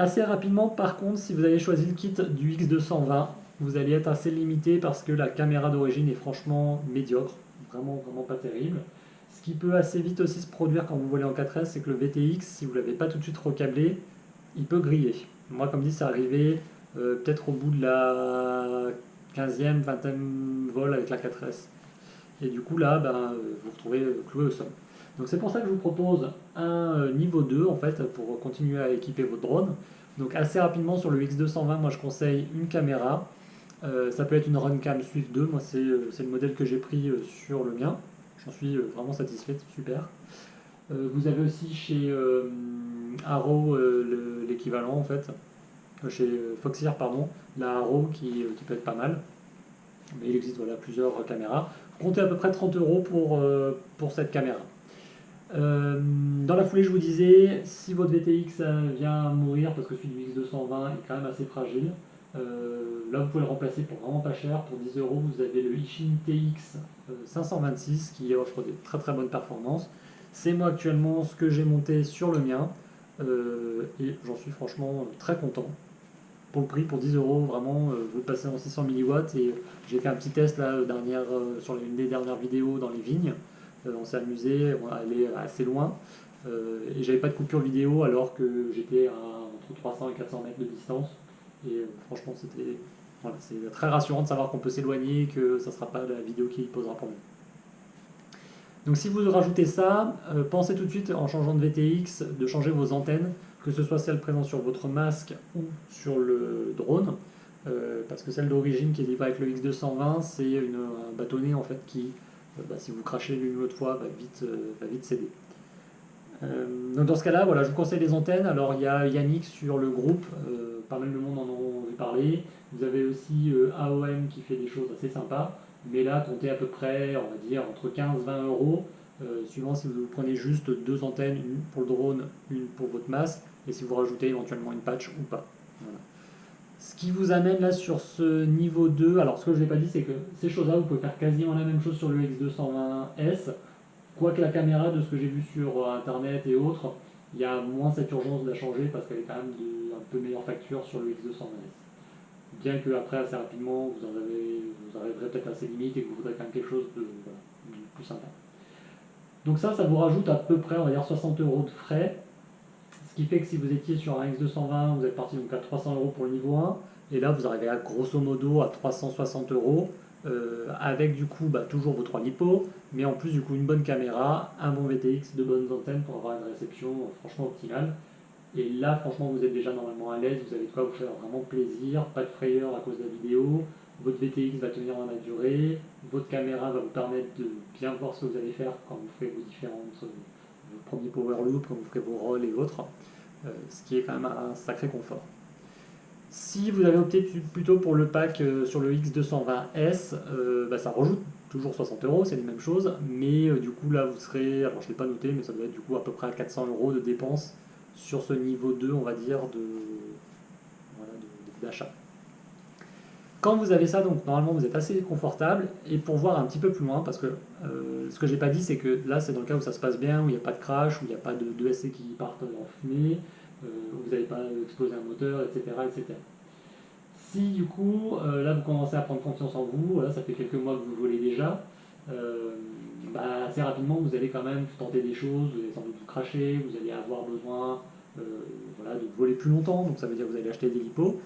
Assez rapidement, par contre, si vous avez choisi le kit du X220, vous allez être assez limité parce que la caméra d'origine est franchement médiocre, vraiment, vraiment pas terrible. Ce qui peut assez vite aussi se produire quand vous volez en 4S, c'est que le VTX, si vous ne l'avez pas tout de suite recablé, il peut griller. Moi, comme dit, c'est arrivé peut-être au bout de la 15e, 20e vol avec la 4S. Et du coup, là, ben, vous vous retrouvez cloué au sol. Donc c'est pour ça que je vous propose un niveau 2 en fait pour continuer à équiper votre drone. Donc assez rapidement sur le X220, moi je conseille une caméra. Ça peut être une Runcam Swift 2, moi c'est le modèle que j'ai pris sur le mien. J'en suis vraiment satisfait, super. Vous avez aussi chez Arrow l'équivalent en fait, chez Foxeer pardon, la Arrow qui peut être pas mal. Mais il existe voilà, plusieurs caméras. Comptez à peu près 30 euros pour cette caméra. Dans la foulée, je vous disais, si votre VTX vient à mourir, parce que celui du X220 est quand même assez fragile, là vous pouvez le remplacer pour vraiment pas cher. Pour 10 euros, vous avez le Ishin TX 526 qui offre des très très bonnes performances. C'est moi actuellement ce que j'ai monté sur le mien et j'en suis franchement très content. Pour le prix, pour 10 euros, vraiment, vous passez en 600 milliwatts et j'ai fait un petit test là, sur une des dernières vidéos dans les vignes. On s'est amusé, on est allé assez loin et j'avais pas de coupure vidéo alors que j'étais à entre 300 et 400 mètres de distance. Et franchement, voilà, c'est très rassurant de savoir qu'on peut s'éloigner et que ça ne sera pas la vidéo qui posera problème. Donc si vous rajoutez ça, pensez tout de suite en changeant de VTX de changer vos antennes, que ce soit celle présente sur votre masque ou sur le drone, parce que celle d'origine qui est livrée avec le X220, c'est un bâtonnet en fait qui, bah, si vous crachez l'une ou l'autre fois, va vite céder. Donc dans ce cas-là, voilà, je vous conseille les antennes. Alors il y a Yannick sur le groupe, pas mal de monde en ont vu parler. Vous avez aussi AOM qui fait des choses assez sympas. Mais là, comptez à peu près, on va dire, entre 15 et 20 euros, suivant si vous prenez juste deux antennes, une pour le drone, une pour votre masque, et si vous rajoutez éventuellement une patch ou pas. Voilà. Ce qui vous amène là sur ce niveau 2, alors ce que je n'ai pas dit, c'est que ces choses-là, vous pouvez faire quasiment la même chose sur le X220S, quoique la caméra, de ce que j'ai vu sur internet et autres, il y a moins cette urgence de la changer parce qu'elle est quand même un peu meilleure facture sur le X220S. Bien que après assez rapidement vous arriverez peut-être à ces limites et que vous voudrez quand même quelque chose de plus sympa. Donc ça vous rajoute à peu près on va dire 60 euros de frais, ce qui fait que si vous étiez sur un X220, vous êtes parti donc à 300 euros pour le niveau 1, et là vous arrivez à grosso modo à 360 euros, avec du coup bah, toujours vos 3 lipos, mais en plus du coup une bonne caméra, un bon VTX, de bonnes antennes pour avoir une réception franchement optimale. Et là, franchement, vous êtes déjà normalement à l'aise, vous avez de quoi vous faire vraiment plaisir, pas de frayeur à cause de la vidéo, votre VTX va tenir dans la durée, votre caméra va vous permettre de bien voir ce que vous allez faire quand vous ferez vos premiers power loops, quand vous ferez vos rolls et autres, ce qui est quand même un sacré confort. Si vous avez opté plutôt pour le pack sur le X220S, bah, ça rajoute toujours 60 euros, c'est les mêmes choses, mais du coup là vous serez, alors je ne l'ai pas noté, mais ça doit être du coup à peu près à 400 euros de dépenses sur ce niveau 2, on va dire, voilà, d'achat. Quand vous avez ça, donc normalement vous êtes assez confortable, et pour voir un petit peu plus loin, parce que ce que j'ai pas dit, c'est que là c'est dans le cas où ça se passe bien, où il n'y a pas de crash, où il n'y a pas de SC qui partent en fumée, où vous n'avez pas explosé un moteur, etc. etc. Si du coup, là vous commencez à prendre confiance en vous, voilà, ça fait quelques mois que vous volez déjà, bah, assez rapidement vous allez quand même tenter des choses, vous allez sans doute vous cracher, vous allez avoir besoin voilà, de voler plus longtemps, donc ça veut dire que vous allez acheter des lipos.